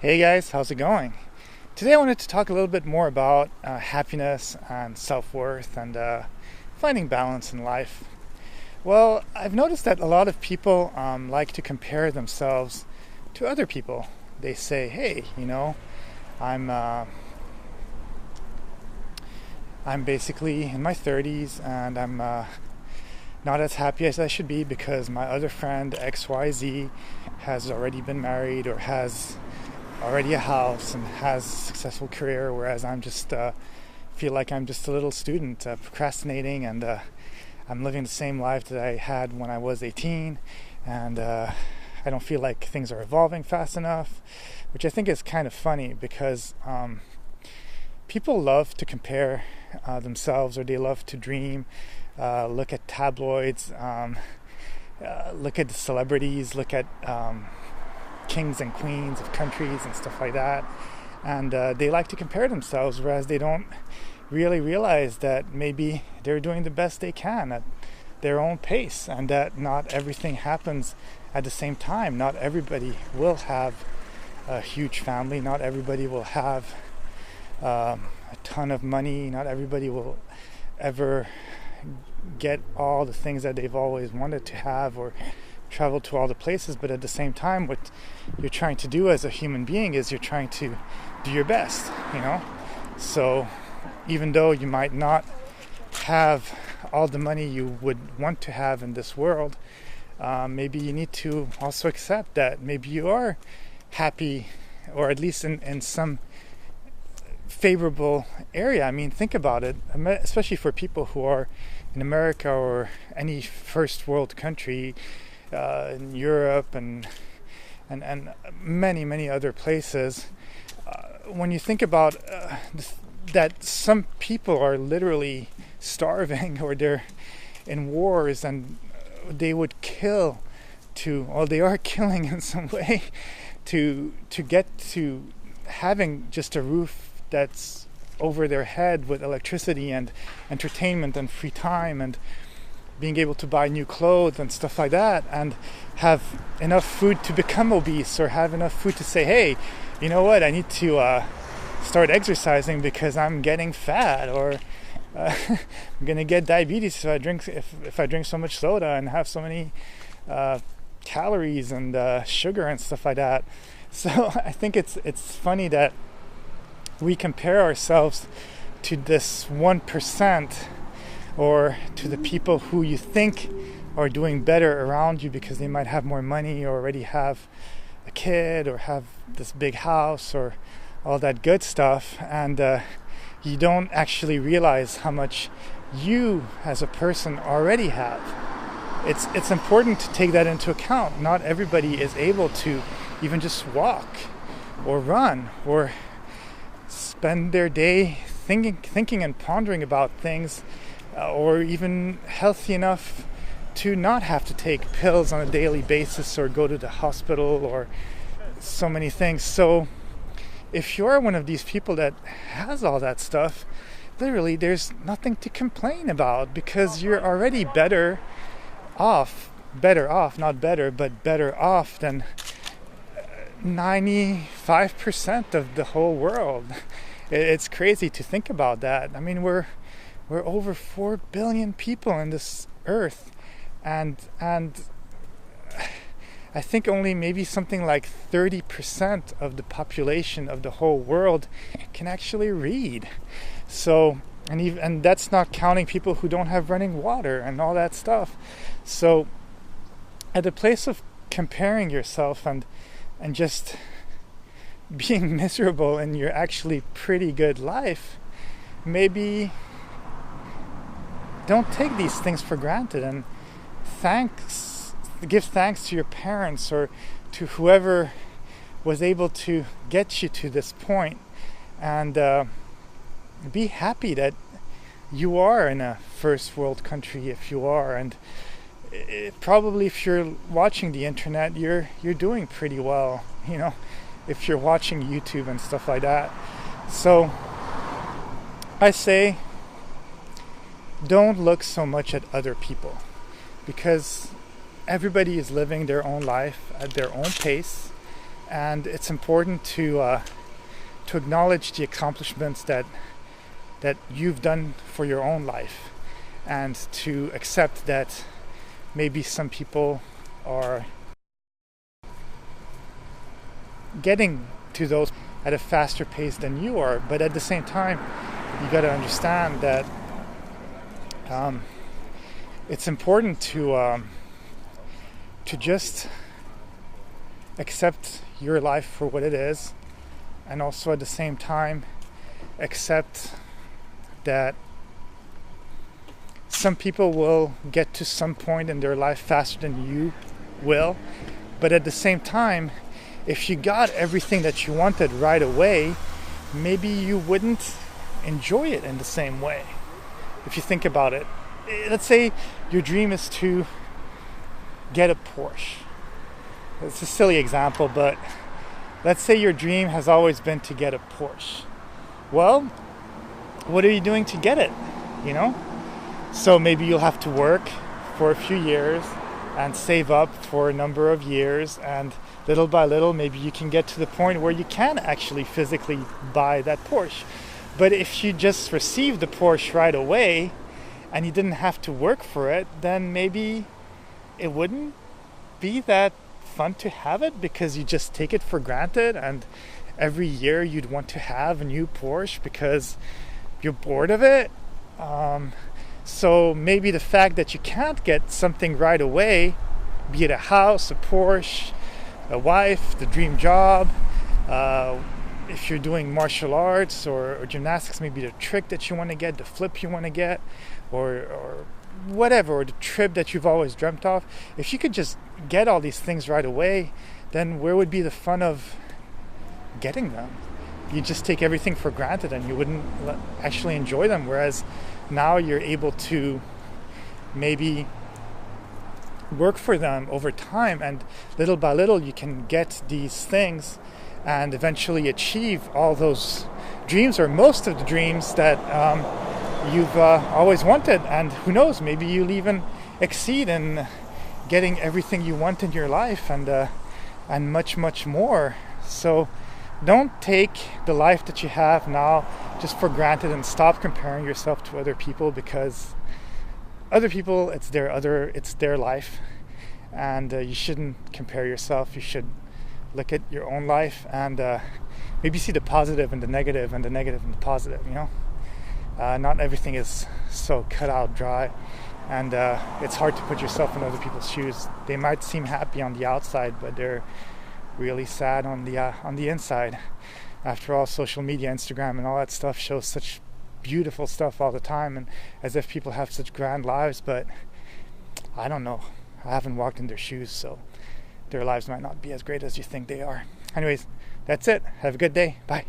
Hey guys, how's it going? Today I wanted to talk a little bit more about happiness and self-worth and finding balance in life. Well, I've noticed that a lot of people like to compare themselves to other people. They say, hey, I'm basically in my 30s and I'm not as happy as I should be because my other friend XYZ has already been married or has already a house and has a successful career, whereas I'm just feel like I'm just a little student procrastinating, and I'm living the same life that I had when I was 18, and I don't feel like things are evolving fast enough, which I think is kind of funny because people love to compare themselves, or they love to dream, look at tabloids, look at the celebrities, look at kings and queens of countries and stuff like that, and they like to compare themselves, whereas they don't really realize that maybe they're doing the best they can at their own pace, and that not everything happens at the same time. Not everybody will have a huge family, not everybody will have a ton of money, not everybody will ever get all the things that they've always wanted to have or travel to all the places, but at the same time what you're trying to do as a human being is you're trying to do your best, so even though you might not have all the money you would want to have in this world, maybe you need to also accept that maybe you are happy, or at least in some favorable area. I mean, think about it, especially for people who are in America or any first world country, in Europe and many other places. When you think about that some people are literally starving, or they're in wars, and they would kill or they are killing in some way to get to having just a roof that's over their head with electricity and entertainment and free time and being able to buy new clothes and stuff like that, and have enough food to become obese, or have enough food to say, hey, you know what, I need to start exercising because I'm getting fat, or I'm gonna get diabetes if I drink so much soda and have so many calories and sugar and stuff like that. So I think it's funny that we compare ourselves to this 1%, or to the people who you think are doing better around you because they might have more money, or already have a kid, or have this big house, or all that good stuff, and you don't actually realize how much you as a person already have. It's important to take that into account. Not everybody is able to even just walk or run or spend their day thinking and pondering about things, or even healthy enough to not have to take pills on a daily basis or go to the hospital or so many things. So if you're one of these people that has all that stuff, literally there's nothing to complain about, because you're already better off, not better, but better off than 95% of the whole world. It's crazy to think about that. I mean, we're over 4 billion people on this earth, and I think only maybe something like 30% of the population of the whole world can actually read. So, and that's not counting people who don't have running water and all that stuff. So at the place of comparing yourself and just being miserable in your actually pretty good life, maybe don't take these things for granted, and give thanks to your parents, or to whoever was able to get you to this point, and be happy that you are in a first world country, if you are, and probably if you're watching the internet, you're doing pretty well, if you're watching YouTube and stuff like that. So I say, don't look so much at other people, because everybody is living their own life at their own pace, and it's important to acknowledge the accomplishments that you've done for your own life, and to accept that maybe some people are getting to those at a faster pace than you are. But at the same time, you got to understand that it's important to just accept your life for what it is, and also at the same time accept that some people will get to some point in their life faster than you will. But at the same time, if you got everything that you wanted right away, maybe you wouldn't enjoy it in the same way. If you think about it, let's say your dream is to get a Porsche. It's a silly example, but let's say your dream has always been to get a Porsche. Well, what are you doing to get it? You know? So maybe you'll have to work for a few years and save up for a number of years, and little by little maybe you can get to the point where you can actually physically buy that Porsche. But if you just received the Porsche right away and you didn't have to work for it, then maybe it wouldn't be that fun to have it, because you just take it for granted, and every year you'd want to have a new Porsche because you're bored of it. So maybe the fact that you can't get something right away, be it a house, a Porsche, a wife, the dream job, if you're doing martial arts or gymnastics, maybe the trick that you want to get, the flip you want to get, or whatever, or the trip that you've always dreamt of. If you could just get all these things right away, then where would be the fun of getting them? You just take everything for granted and you wouldn't actually enjoy them. Whereas now you're able to maybe work for them over time, and little by little you can get these things and eventually achieve all those dreams, or most of the dreams that you've always wanted. And who knows, maybe you'll even exceed in getting everything you want in your life, and much, much more. So don't take the life that you have now just for granted, and stop comparing yourself to other people, because other people, it's their life, and you shouldn't compare yourself. You should look at your own life and maybe see the positive and the negative, and the negative and the positive. You know, not everything is so cut out dry, and it's hard to put yourself in other people's shoes. They might seem happy on the outside, but they're really sad on the inside. After all, social media, Instagram and all that stuff shows such beautiful stuff all the time, and as if people have such grand lives. But I don't know, I haven't walked in their shoes, so their lives might not be as great as you think they are. Anyways, that's it. Have a good day. Bye.